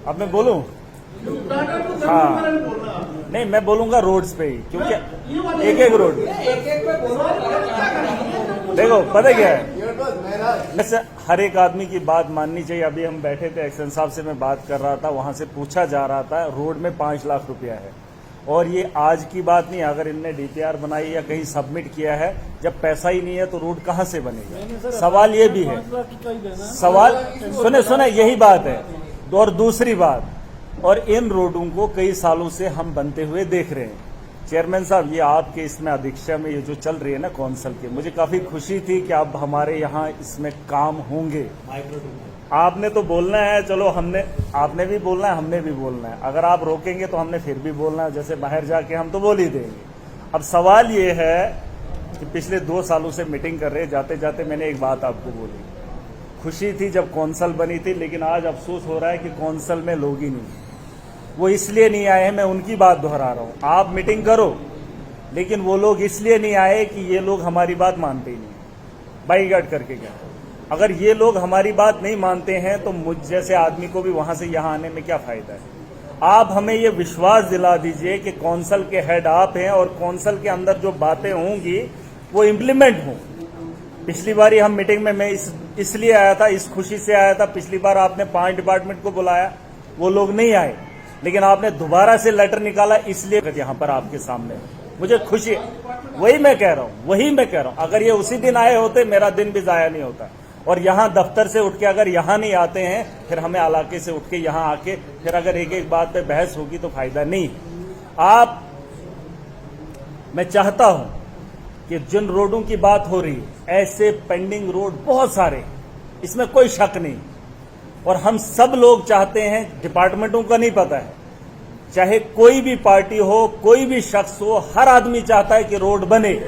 अब मैं बोलूं? हाँ, नहीं मैं बोलूंगा रोड्स पे ही, क्योंकि एक एक रोड देखो पता क्या है, वैसे हर एक आदमी की बात माननी चाहिए। अभी हम बैठे थे, एक्शन साहब से मैं बात कर रहा था, वहां से पूछा जा रहा था रोड में 5 लाख रुपया है, और ये आज की बात नहीं। अगर इनने डीपीआर बनाई या कहीं सबमिट किया है, जब पैसा ही नहीं है तो रोड कहां से बनेगा? सवाल ये भी है, सवाल सुने यही बात है। और दूसरी बात, और इन रोडों को कई सालों से हम बनते हुए देख रहे हैं। चेयरमैन साहब, ये आपके इसमें अधीक्षा में ये जो चल रही है ना कौंसल के, मुझे काफी खुशी थी कि अब हमारे यहाँ इसमें काम होंगे। आपने तो बोलना है, चलो आपने भी बोलना है, हमने भी बोलना है। अगर आप रोकेंगे तो हमने फिर भी बोलना है, जैसे बाहर जाके हम तो बोल ही देंगे। अब सवाल ये है कि पिछले 2 सालों से मीटिंग कर रहे, जाते जाते मैंने एक बात आपको बोली, खुशी थी जब कौंसल बनी थी, लेकिन आज अफसोस हो रहा है कि कौंसल में लोग ही नहीं। वो इसलिए नहीं आए हैं, मैं उनकी बात दोहरा रहा हूं। आप मीटिंग करो, लेकिन वो लोग इसलिए नहीं आए कि ये लोग हमारी बात मानते ही नहीं, बाईकाट करके क्या। अगर ये लोग हमारी बात नहीं मानते हैं तो मुझ जैसे आदमी को भी वहां से यहां आने में क्या फायदा है? आप हमें ये विश्वास दिला दीजिए कि कौंसल के हेड आप हैं और कौंसल के अंदर जो बातें होंगी वो इम्प्लीमेंट हों। पिछली बार हम मीटिंग में मैं इसलिए आया था, इस खुशी से आया था। पिछली बार आपने 5 डिपार्टमेंट को बुलाया, वो लोग नहीं आए, लेकिन आपने दोबारा से लेटर निकाला, इसलिए यहां पर आपके सामने मुझे खुशी है। वही मैं कह रहा हूं, अगर ये उसी दिन आए होते मेरा दिन भी जाया नहीं होता। और यहां दफ्तर से उठ के अगर यहां नहीं आते हैं, फिर हमें इलाके से उठ के यहां आके फिर अगर एक एक बात पे बहस होगी तो फायदा नहीं। मैं चाहता हूं कि जिन रोडों की बात हो रही है, ऐसे पेंडिंग रोड बहुत सारे, इसमें कोई शक नहीं। और हम सब लोग चाहते हैं, डिपार्टमेंटों का नहीं पता है, चाहे कोई भी पार्टी हो, कोई भी शख्स हो, हर आदमी चाहता है कि रोड बने।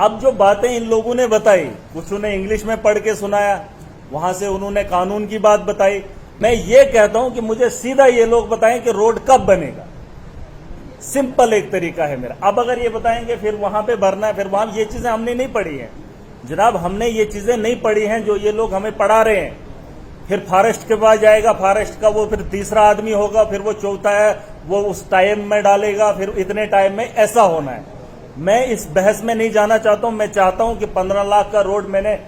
अब जो बातें इन लोगों ने बताई, कुछ उन्हें इंग्लिश में पढ़ के सुनाया, वहां से उन्होंने कानून की बात बताई। मैं ये कहता हूं कि मुझे सीधा ये लोग बताएं कि रोड कब बनेगा। सिंपल एक तरीका है मेरा। अब अगर ये बताएंगे फिर वहां पे भरना है, फिर वहां ये चीजें हमने नहीं पढ़ी हैं जनाब, हमने ये चीजें नहीं पढ़ी हैं जो ये लोग हमें पढ़ा रहे हैं। फिर फॉरेस्ट के पास जाएगा, फॉरेस्ट का वो फिर तीसरा आदमी होगा, फिर वो चौथा है, वो उस टाइम में डालेगा, फिर इतने टाइम में ऐसा होना है। मैं इस बहस में नहीं जाना चाहता हूं। मैं चाहता हूं कि 15 लाख का रोड, मैंने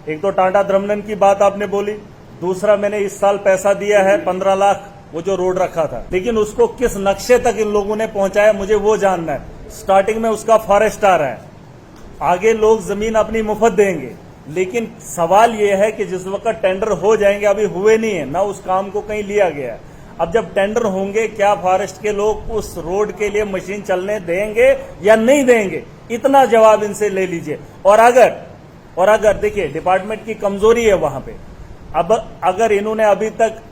एक तो टाटा द्रमनन की बात आपने बोली, दूसरा मैंने इस साल पैसा दिया है 15 लाख, वो जो रोड रखा था, लेकिन उसको किस नक्शे तक इन लोगों ने पहुंचाया मुझे वो जानना है। स्टार्टिंग में उसका फॉरेस्ट आ रहा है, आगे लोग जमीन अपनी मुफ्त देंगे, लेकिन सवाल यह है कि जिस वक्त टेंडर हो जाएंगे, अभी हुए नहीं है ना, उस काम को कहीं लिया गया। अब जब टेंडर होंगे, क्या फॉरेस्ट के लोग उस रोड के लिए मशीन चलने देंगे या नहीं देंगे? इतना जवाब इनसे ले लीजिए। और अगर देखिए डिपार्टमेंट की कमजोरी है वहां पे, अब अगर इन्होंने अभी तक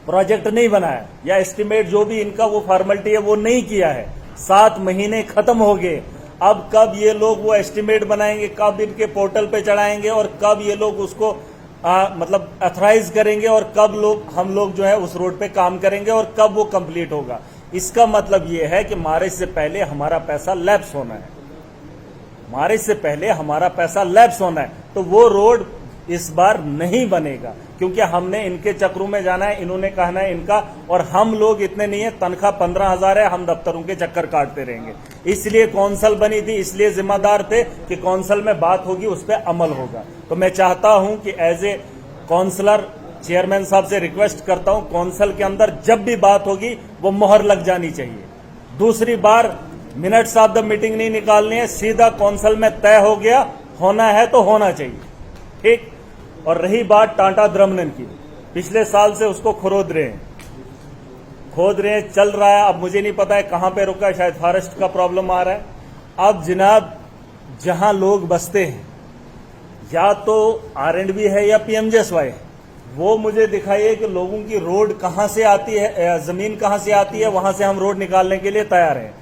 प्रोजेक्ट नहीं बनाया या एस्टिमेट जो भी इनका वो फॉर्मेलिटी है वो नहीं किया है, 7 महीने खत्म हो गए, अब कब ये लोग वो एस्टिमेट बनाएंगे, कब इनके पोर्टल पे चढ़ाएंगे, और कब ये लोग उसको मतलब अथराइज करेंगे, और कब हम लोग जो है उस रोड पे काम करेंगे, और कब वो कंप्लीट होगा? इसका मतलब ये है कि मार्च से पहले हमारा पैसा लैप्स होना है, मार्च से पहले हमारा पैसा लैप्स होना है। तो वो रोड इस बार नहीं बनेगा, क्योंकि हमने इनके चक्रों में जाना है, इन्होंने कहना है इनका, और हम लोग इतने नहीं है, तनख्वाह 15,000 है, हम दफ्तरों के चक्कर काटते रहेंगे। इसलिए कौंसल बनी थी, इसलिए जिम्मेदार थे कि कौंसल में बात होगी, उस पर अमल होगा। तो मैं चाहता हूं कि एज ए काउंसलर चेयरमैन साहब से रिक्वेस्ट करता हूं, कौंसल के अंदर जब भी बात होगी वो मोहर लग जानी चाहिए। दूसरी बार मिनट्स ऑफ द मीटिंग नहीं निकालनी है, सीधा कौंसल में तय हो गया, होना है तो होना चाहिए, ठीक। और रही बात टाटा द्रमनन की, पिछले साल से उसको खोद रहे हैं, चल रहा है। अब मुझे नहीं पता है कहां पे रुका है, शायद फॉरेस्ट का प्रॉब्लम आ रहा है। अब जनाब जहां लोग बसते हैं, या तो R&B है या PMJSY है, वो मुझे दिखाइए कि लोगों की रोड कहां से आती है, जमीन कहां से आती है, वहां से हम रोड निकालने के लिए तैयार हैं।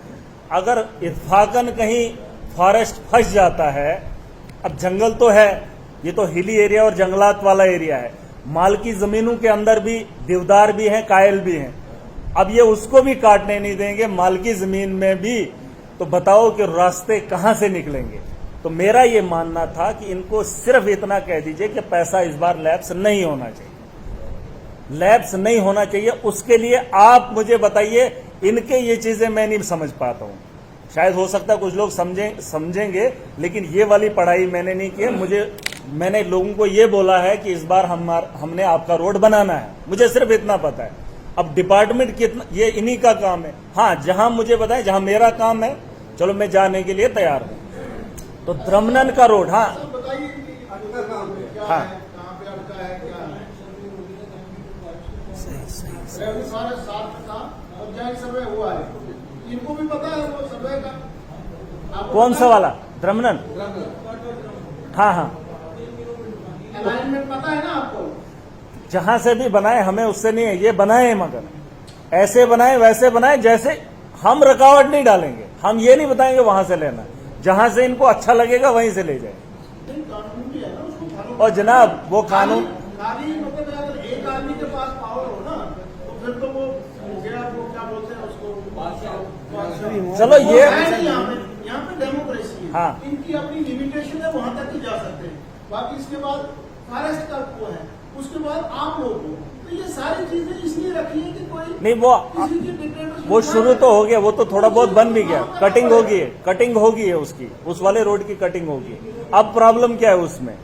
अगर इत्फाकन कहीं फॉरेस्ट फंस जाता है, अब जंगल तो है, ये तो हिली एरिया और जंगलात वाला एरिया है, मालकी जमीनों के अंदर भी देवदार भी हैं, कायल भी हैं। अब ये उसको भी काटने नहीं देंगे, मालकी जमीन में भी, तो बताओ कि रास्ते कहां से निकलेंगे? तो मेरा ये मानना था कि इनको सिर्फ इतना कह दीजिए कि पैसा इस बार लैप्स नहीं होना चाहिए। लैप्स नहीं होना चाहिए। उसके लिए आप मुझे बताइए, इनके ये चीजें मैं नहीं समझ पाता हूं। शायद हो सकता है कुछ लोग समझेंगे, लेकिन ये वाली पढ़ाई मैंने नहीं की है। मैंने लोगों को ये बोला है कि इस बार हमने आपका रोड बनाना है, मुझे सिर्फ इतना पता है। अब डिपार्टमेंट कितना, ये इन्हीं का काम है। हाँ, जहां मुझे बताएं, जहां मेरा काम है, चलो मैं जाने के लिए तैयार हूं। तो द्रमनन का रोड, हाँ हाँ सारे साथ का पंचायत सर्वे हुआ है, इनको भी पता है वो सर्वे का। कौन सा वाला द्रमनन? हाँ हाँ, अलाइनमेंट पता है ना आपको? जहां से भी बनाए हमें उससे नहीं है, ये बनाए मगर ऐसे बनाए वैसे बनाए, जैसे हम रुकावट नहीं डालेंगे। हम ये नहीं बताएंगे वहां से लेना, जहां से इनको अच्छा लगेगा वहीं से ले जाए। कानून भी है ना, उसको फॉलो। और जनाब वो कानून खाली मतलब अगर एक आदमी के पास पावर हो ना, तो फिर तो वो हो गया, वो क्या बोलते हैं उसको, चलो वो ये है नहीं। यहाँ पे डेमोक्रेसी है। हाँ। इनकी अपनी लिमिटेशन है, वहां तक ही जा सकते हैं। बाकी इसके बाद फॉरेस्ट का वो है, उसके बाद आम लोग हो। तो ये सारी चीजें इसलिए रखी है कि कोई नहीं, किसी की dictatorship वो शुरू तो हो गया, वो तो थोड़ा बहुत बन भी गया। हाँ, कटिंग होगी है, कटिंग होगी है उसकी, उस वाले रोड की कटिंग होगी। अब प्रॉब्लम क्या है उसमें?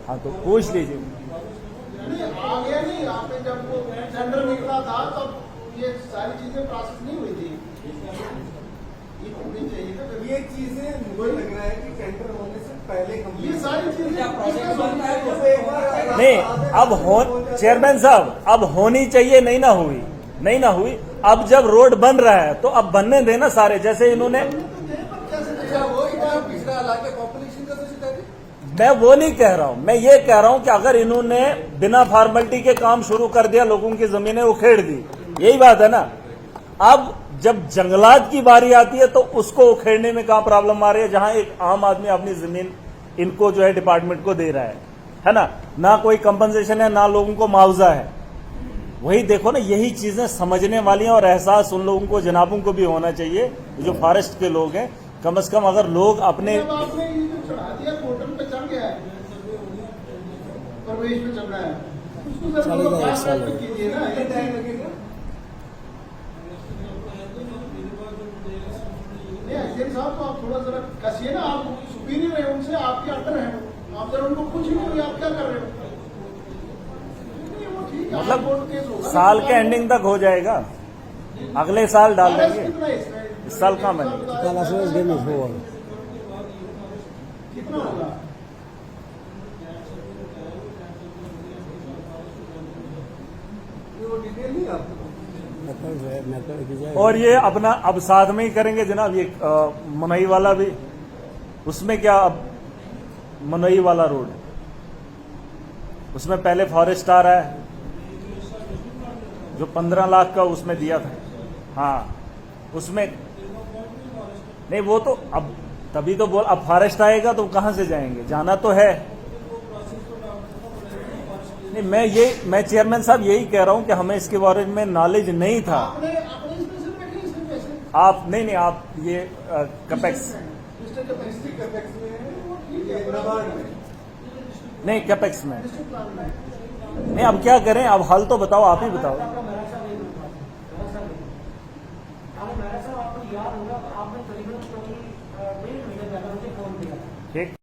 हाँ तो पूछ लीजिए। नहीं, आगे नहीं, आपने जब वो टेंडर निकला था तब ये सारी चीजें प्रोसेस नहीं हुई थी। ये होनी चाहिए था। ये चीजें मुझे लग रहा है कि टेंडर होने से पहले ये सारी चीजें नहीं, अब चेयरमैन साहब, अब होनी चाहिए, नहीं ना हुई, नहीं ना हुई। अब जब रोड बन रहा है तो अब बनने देना सारे, जैसे इन्होंने, पिछड़ा इलाके पॉपुलेशन का तो शिकायत है। मैं वो नहीं कह रहा हूं, मैं ये कह रहा हूं कि अगर इन्होंने बिना फॉर्मेलिटी के काम शुरू कर दिया, लोगों की जमीनें उखेड़ दी, यही बात है ना। अब जब जंगलात की बारी आती है तो उसको उखेड़ने में कहां प्रॉब्लम आ रही है, जहां एक आम आदमी अपनी जमीन इनको जो है डिपार्टमेंट को दे रहा है ना। ना कोई कंपनसेशन है, ना लोगों को मुआवजा है। वही देखो ना, यही चीजें समझने वाली हैं, और एहसास उन लोगों को, जनाबों को भी होना चाहिए जो फॉरेस्ट के लोग हैं। कम से कम अगर लोग अपने, जब आपने ये जो चढ़ा दिया, पोर्टल पे चढ़ गया है, प्रवेश पे चल रहा है, उसको जब लोग पास कीजिए ना, ये टाइम लगेगा। नहीं, अजय साहब तो आप थोड़ा जरा कसिए ना, आप सुपीरियर है उनसे, आपके अंडर है, आप जरा उनको पूछ ही नहीं, आप क्या कर रहे हो? नहीं, वो ठीक है, मतलब कोर्ट केस होगा। साल के एंडिंग तक हो जाएगा, अगले साल डाल देंगे। कितना है इसमें? इस साल कहाँ बनेगा? कितना होगा? वो डिटेल नहीं आपको। और ये अपना अब साथ में ही करेंगे जनाब, ये मनई वाला भी, उसमें क्या, अब मनई वाला रोड, उसमें पहले फॉरेस्ट आ रहा है, जो 15 लाख का उसमें दिया था। हाँ, उसमें नहीं, वो तो अब तभी तो बोल, अब फॉरेस्ट आएगा तो कहां से जाएंगे, जाना तो है। नहीं, मैं चेयरमैन साहब यही कह रहा हूं कि हमें इसके बारे में नॉलेज नहीं था। आपने इसमें सिर्फ रखे, इसमें पैसे आप नहीं, आप ये कैपेक्स, डिस्ट्रिक्ट कैपेक्स में है, वो ठीक है, नाबार्ड में। नहीं कैपेक्स में डिस्ट्रिक्ट प्लान में। नहीं। अब क्या करें, अब हल तो बताओ, आप ही बताओ। आपको याद होगा, आपने करीबन 1.5 महीने पहले मुझे फोन किया। ठीक।